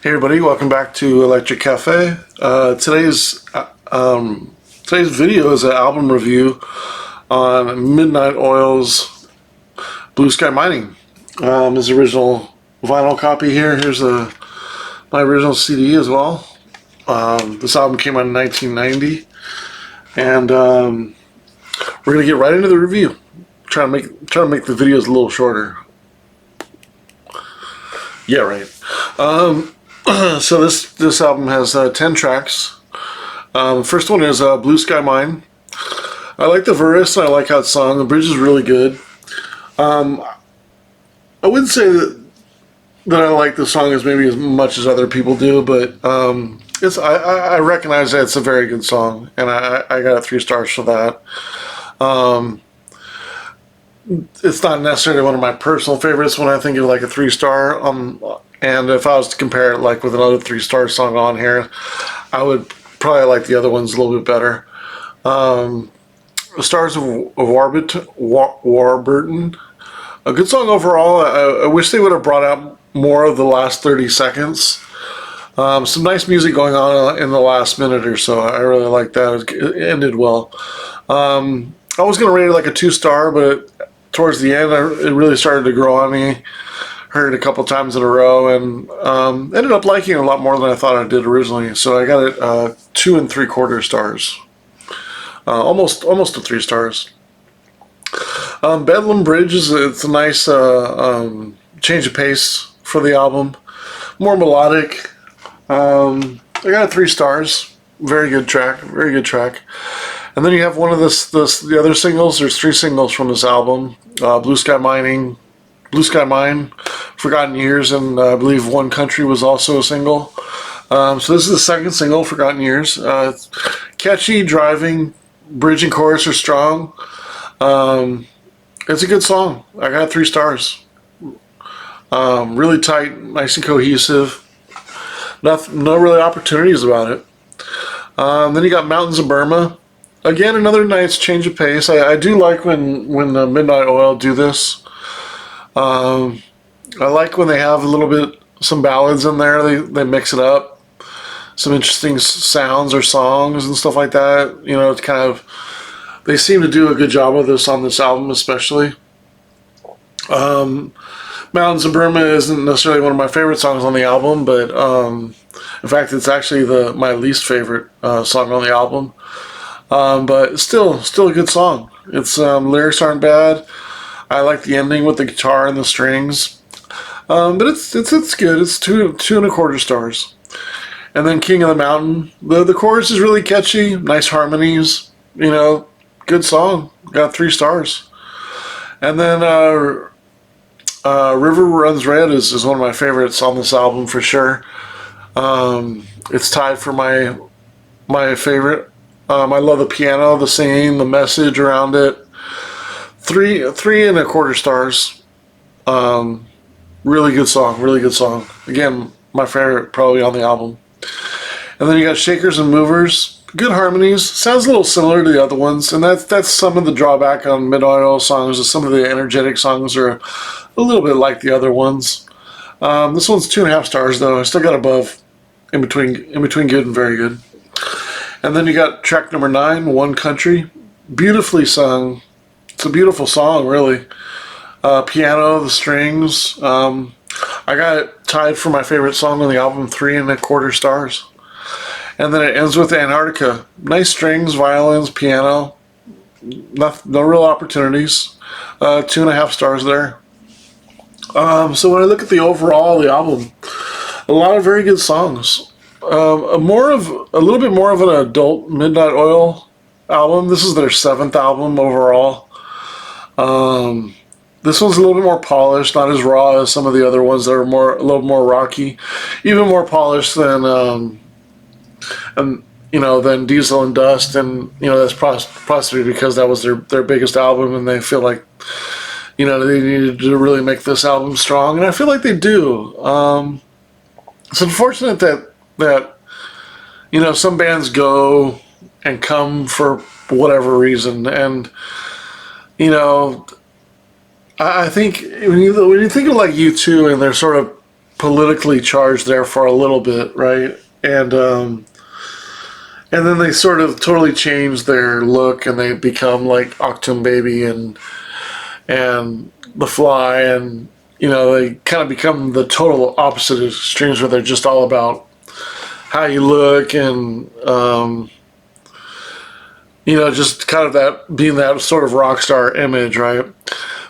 Hey everybody, welcome back to Electric Cafe. Today's video is an album review on Midnight Oil's Blue Sky Mining. His original vinyl copy here. Here's my original CD as well. This album came out in 1990, and we're gonna get right into the review. Try to make the videos a little shorter. Yeah, right. So this album has 10 tracks. First one is Blue Sky Mine. I like the verse and I like how it's sung. The bridge is really good. I wouldn't say that I like the song as maybe as much as other people do, but I recognize that it's a very good song, and I got 3 stars for that. It's not necessarily one of my personal favorites when I think of like a 3-star. And if I was to compare it like with another 3-star song on here, I would probably like the other ones a little bit better. The Stars of Warburton, a good song overall. I wish they would have brought out more of the last 30 seconds. Some nice music going on in the last minute or so. I really like that. It ended well. I was going to rate it like a 2-star, but towards the end, it really started to grow on me. Heard it a couple times in a row, and ended up liking it a lot more than I thought I did originally. So I got it 2 3/4 stars, almost to 3 stars. Bedlam Bridge it's a nice change of pace for the album, more melodic. I got it 3 stars. Very good track, very good track. And then you have one of the other singles. There's 3 singles from this album: Blue Sky Mine, Forgotten Years, and I believe One Country was also a single. So this is the second single, Forgotten Years. Catchy, driving, bridge and chorus are strong. It's a good song. I got 3 stars. Really tight, nice and cohesive. No really opportunities about it. Then you got Mountains of Burma. Again, another nice change of pace. I do like when Midnight Oil do this. I like when they have some ballads in there. They mix it up, some interesting sounds or songs and stuff like that. You know, it's kind of, they seem to do a good job of this on this album, especially. Mountains of Burma isn't necessarily one of my favorite songs on the album, but in fact, it's actually my least favorite song on the album. But it's still a good song. Its lyrics aren't bad. I like the ending with the guitar and the strings. But it's good. It's 2 1/4 stars. And then King of the Mountain. The chorus is really catchy. Nice harmonies. You know, good song. Got 3 stars. And then River Runs Red is one of my favorites on this album for sure. It's tied for my favorite. I love the piano, the singing, the message around it. 3 1/4 stars. Really good song, really good song. Again, my favorite probably on the album. And then you got Shakers and Movers. Good harmonies. Sounds a little similar to the other ones, and that's some of the drawback on Midnight Oil songs. Is some of the energetic songs are a little bit like the other ones. This one's 2.5 stars though. I still got above, in between good and very good. And then you got track number 9, One Country. Beautifully sung. It's a beautiful song, really. Piano, the strings. I got it tied for my favorite song on the album, 3 1/4 stars. And then it ends with Antarctica. Nice strings, violins, piano. No real opportunities. 2.5 stars there. So when I look at the album, a lot of very good songs. A little bit more of an adult Midnight Oil album. This is their 7th album overall. This one's a little bit more polished, not as raw as some of the other ones that are a little more rocky, even more polished than than Diesel and Dust, and that's possibly because that was their biggest album, and they feel like they needed to really make this album strong, and I feel like they do. It's unfortunate that some bands go and come for whatever reason, and I think when you think of like U2 and their sort of politically charged there for a little bit, right? And then they sort of totally change their look, and they become like Octum Baby and The Fly, and they kind of become the total opposite extremes, where they're just all about how you look and just kind of that being that sort of rock star image, right?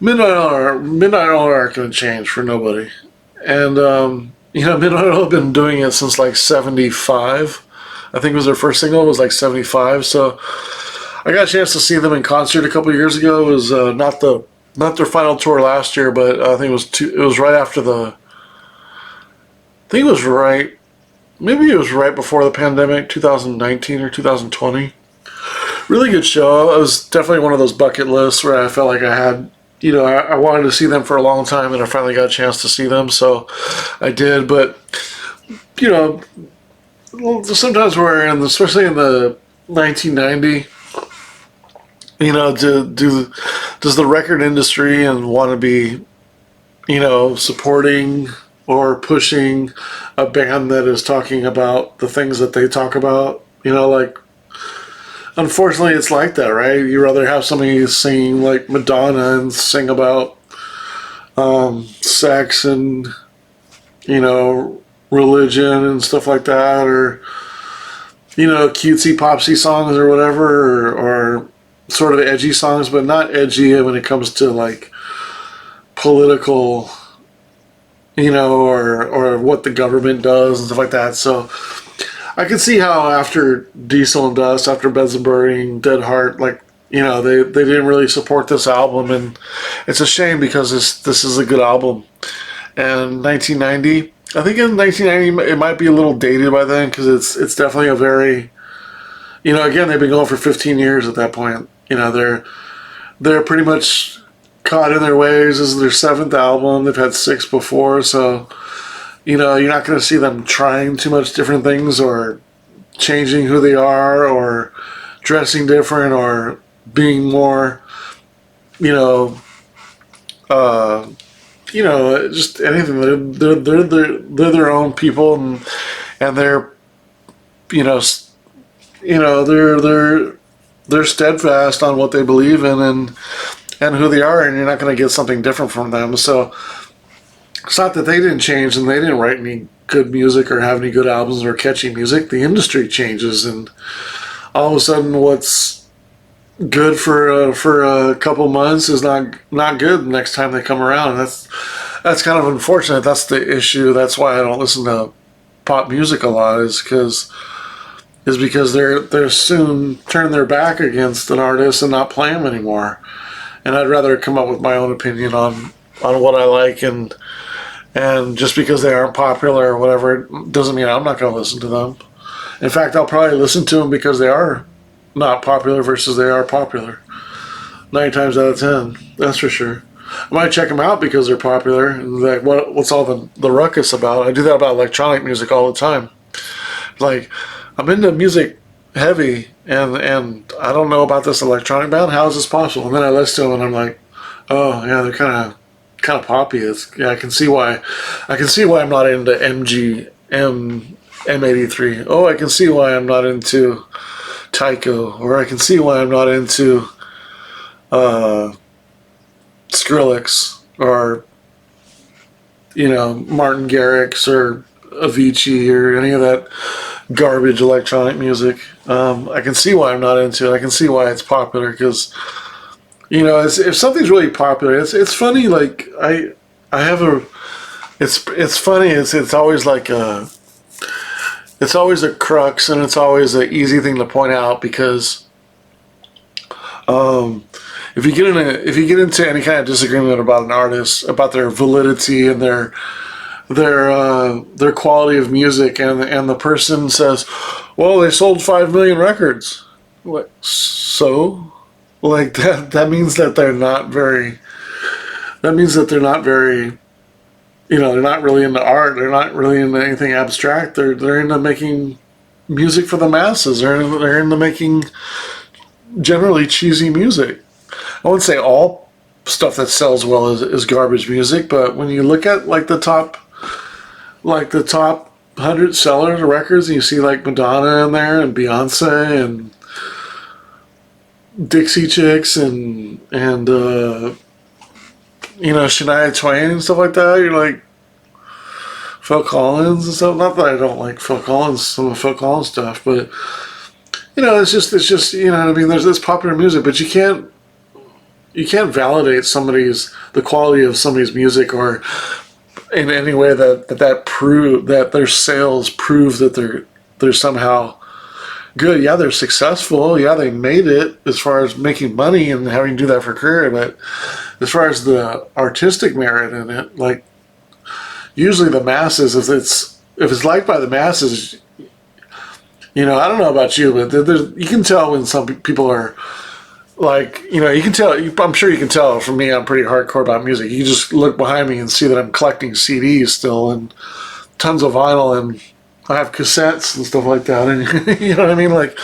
Midnight Oil aren't going to change for nobody, and Midnight Oil have been doing it since like '75. I think it was their first single was like '75. So I got a chance to see them in concert a couple of years ago. It was not their final tour last year, but I think it was right after I think it was right. Maybe it was right before the pandemic, 2019 or 2020. Really good show. It was definitely one of those bucket lists where I felt like I had, I wanted to see them for a long time, and I finally got a chance to see them, so I did. But, sometimes especially in the 1990, does the record industry and want to be, supporting or pushing a band that is talking about the things that they talk about? Unfortunately, it's like that, right? You'd rather have somebody singing like Madonna and sing about sex and, religion and stuff like that, or, cutesy popsy songs or whatever, or sort of edgy songs, but not edgy when it comes to like political, or what the government does and stuff like that. So I can see how after Diesel and Dust, after Beds and Burning, Dead Heart, they didn't really support this album, and it's a shame because this is a good album. And 1990, I think in 1990 it might be a little dated by then, because it's definitely a very, again, they've been going for 15 years at that point. They're pretty much caught in their ways. This is their 7th album. They've had 6 before, so you're not going to see them trying too much different things or changing who they are or dressing different or being more, just anything. They're their own people, and they're, they're steadfast on what they believe in and who they are, and you're not going to get something different from them. So it's not that they didn't change and they didn't write any good music or have any good albums or catchy music. The industry changes, and all of a sudden what's good for a couple months is not good the next time they come around. And that's kind of unfortunate. That's the issue. That's why I don't listen to pop music a lot, is because they're soon turn their back against an artist and not play them anymore. And I'd rather come up with my own opinion on what I like, and just because they aren't popular or whatever, it doesn't mean I'm not going to listen to them. In fact, I'll probably listen to them because they are not popular versus they are popular. 9 times out of 10, that's for sure. I might check them out because they're popular, and like, what's all the ruckus about? I do that about electronic music all the time. Like, I'm into music heavy, and I don't know about this electronic band. How is this possible? And then I listen to them, and I'm like, oh yeah, they're kind of poppy. I can see why I'm not into M83. Oh, I can see why I'm not into Tycho, or I can see why I'm not into Skrillex, or Martin Garrix, or Avicii, or any of that garbage electronic music. I can see why I'm not into it. I can see why it's popular, because if something's really popular, it's funny. Like I have it's funny. It's always like it's always a crux, and it's always an easy thing to point out, because if you get into any kind of disagreement about an artist, about their validity and their quality of music, and the person says, well, they sold 5 million records. What? So? Like, that means that they're not very, they're not really into art. They're not really into anything abstract. They're into making music for the masses. They're into making generally cheesy music. I wouldn't say all stuff that sells well is garbage music, but when you look at like the top like the top 100 sellers of records, and you see like Madonna in there and Beyonce and Dixie Chicks and Shania Twain and stuff like that. You're like Phil Collins and stuff. Not that I don't like Phil Collins, some of Phil Collins stuff, but it's just what I mean. There's this popular music, but you can't validate the quality of somebody's music or in any way that their sales prove that they're somehow good. Yeah, they're successful. Yeah, they made it as far as making money and having to do that for a career. But as far as the artistic merit in it, like usually the masses, if it's liked by the masses, I don't know about you, but you can tell when some people are like, you can tell. I'm sure you can tell from me. I'm pretty hardcore about music. You can just look behind me and see that I'm collecting CDs still and tons of vinyl, and I have cassettes and stuff like that. And you know what I mean? Like,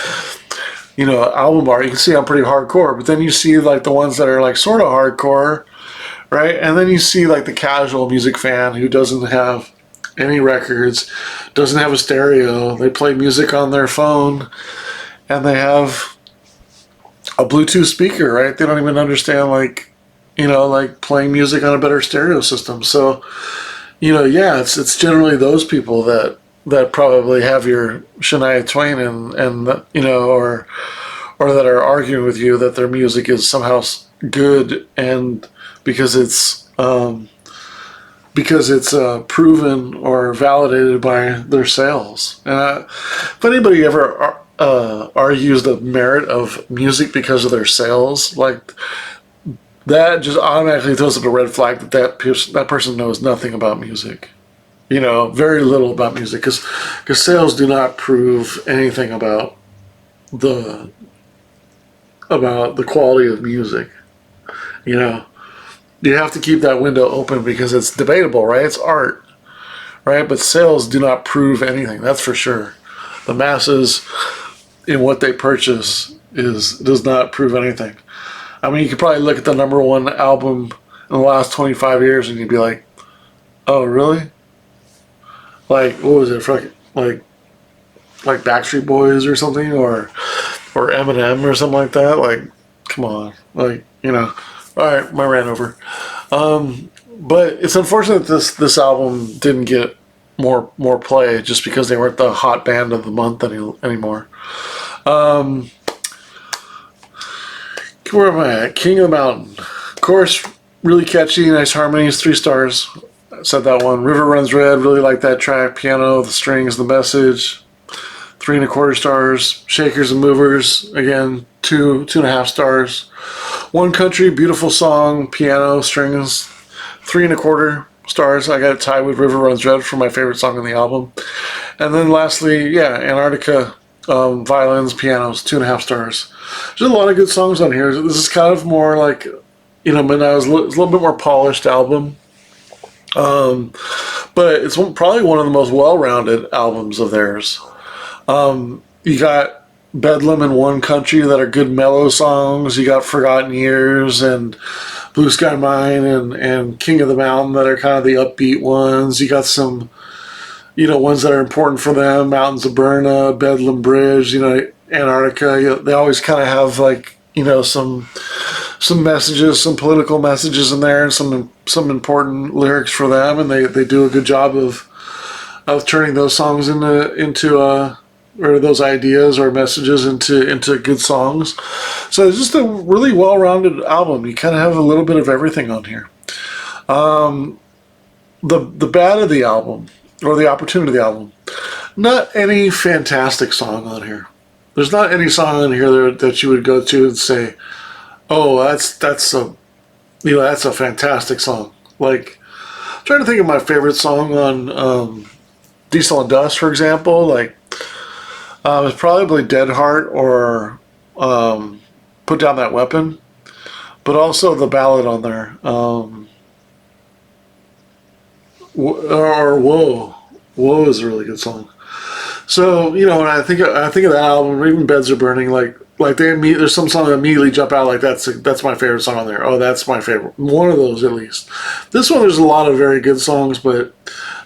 album art. You can see I'm pretty hardcore. But then you see like the ones that are like sort of hardcore, right? And then you see like the casual music fan who doesn't have any records, doesn't have a stereo. They play music on their phone, and they have a Bluetooth speaker, right? They don't even understand like playing music on a better stereo system. So, it's generally those people that probably have your Shania Twain and or that are arguing with you that their music is somehow good and because it's proven or validated by their sales. If anybody ever argues the merit of music because of their sales, like that just automatically throws up a red flag that person knows nothing about music. Very little about music because sales do not prove anything about the quality of music. You have to keep that window open because it's debatable, right? It's art, right? But sales do not prove anything. That's for sure. The masses in what they purchase does not prove anything. I mean, you could probably look at the number one album in the last 25 years and you'd be like, oh, really? Like, what was it? Like Backstreet Boys or something, or Eminem or something like that. Like, come on, like All right, my rant over. But it's unfortunate that this album didn't get more play just because they weren't the hot band of the month anymore. Where am I at? King of the Mountain. Of course, really catchy, nice harmonies, 3 stars. I said that one. River Runs Red, really like that track. Piano, the strings, the message. 3 1/4 stars. Shakers and Movers, again, 2.5 stars. One Country, beautiful song, piano, strings, 3 1/4 stars. I got it tied with River Runs Red for my favorite song on the album. And then lastly, Antarctica, violins, pianos, 2.5 stars. There's a lot of good songs on here. This is kind of more like, it's a little bit more polished album. But it's probably one of the most well-rounded albums of theirs. You got Bedlam and One Country that are good mellow songs. You got Forgotten Years and Blue Sky Mine and King of the Mountain that are kind of the upbeat ones. You got some, ones that are important for them. Mountains of Berna, Bedlam Bridge, Antarctica. They always kind of have like, some messages, some political messages in there, and some important lyrics for them, and they do a good job of turning those songs into or those ideas or messages into good songs. So it's just a really well-rounded album. You kind of have a little bit of everything on here. The bad of the album, or the opportunity of the album, not any fantastic song on here. There's not any song on here that you would go to and say, oh, that's a fantastic song. Like, I'm trying to think of my favorite song on Diesel and Dust, for example. Like, it's probably Dead Heart or Put Down That Weapon, but also the ballad on there, or Whoa. Whoa is a really good song. So, when I think of that album, or even Beds Are Burning, like there's some songs that immediately jump out like that's my favorite song on there. Oh, that's my favorite. One of those at least. This one, there's a lot of very good songs, but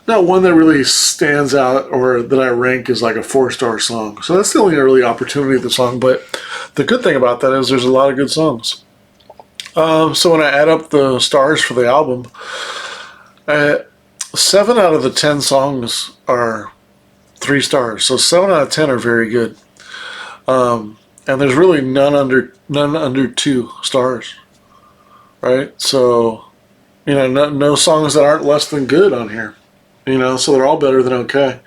not one that really stands out or that I rank as like a 4-star song. So that's the only really opportunity of the song. But the good thing about that is there's a lot of good songs. So when I add up the stars for the album, 7 out of the 10 songs are 3 stars. So 7 out of 10 are very good. And there's really none under 2 stars, right? So, no songs that aren't less than good on here. So they're all better than okay.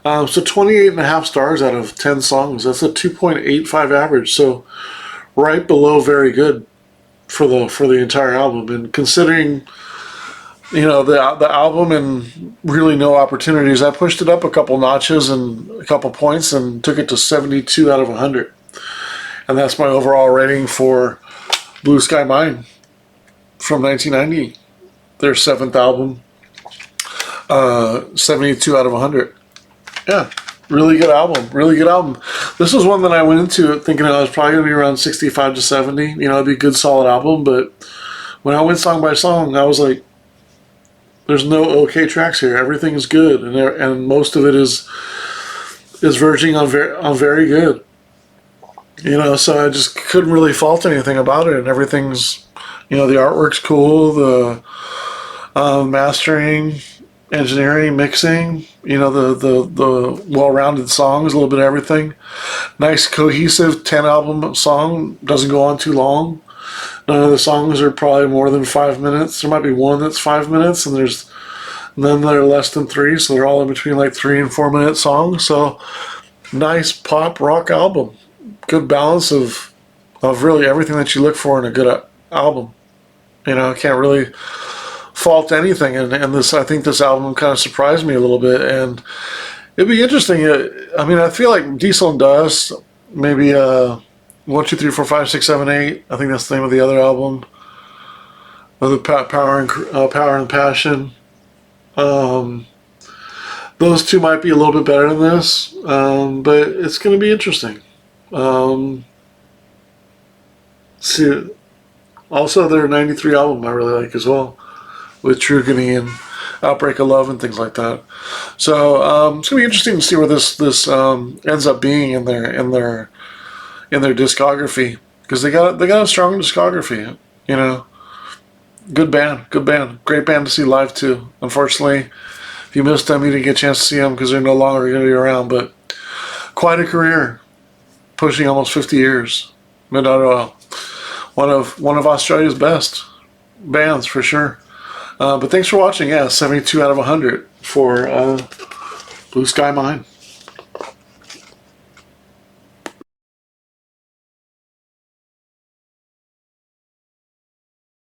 So 28.5 stars out of 10 songs. That's a 2.85 average. So right below very good for the entire album. And considering, the album and really no opportunities, I pushed it up a couple notches and a couple points and took it to 72 out of 100. And that's my overall rating for Blue Sky Mine from 1990. Their 7th album. 72 out of 100. Yeah, really good album. Really good album. This was one that I went into it thinking I was probably going to be around 65 to 70. It'd be a good solid album. But when I went song by song, I was like, there's no okay tracks here. Everything is good, and most of it is verging on very good. So I just couldn't really fault anything about it, and everything's, the artwork's cool, the mastering, engineering, mixing, the well-rounded songs, a little bit of everything. Nice cohesive 10 album song, doesn't go on too long. None of the songs are probably more than 5 minutes. There might be one that's 5 minutes, and there's none that are less than 3, so they're all in between like 3 and 4 minute songs. So nice pop rock album. Good balance of really everything that you look for in a good album. Can't really fault anything, and I think this album kind of surprised me a little bit, and it'd be interesting. I feel like Diesel and Dust, maybe 1, 2, 3, 4, 5, 6, 7, 8. I think that's the name of the other album. The Power and Passion. Those two might be a little bit better than this, but it's going to be interesting. See, also their '93 album I really like as well, with Trugany and Outbreak of Love and things like that. So it's gonna be interesting to see where this ends up being in their discography, because they got a strong discography. Good band, great band to see live too. Unfortunately, if you missed them, you didn't get a chance to see them because they're no longer going to be around. But quite a career, pushing almost 50 years. Midnight Oil, one of Australia's best bands for sure. But thanks for watching. Yeah, 72 out of 100 for Blue Sky Mine.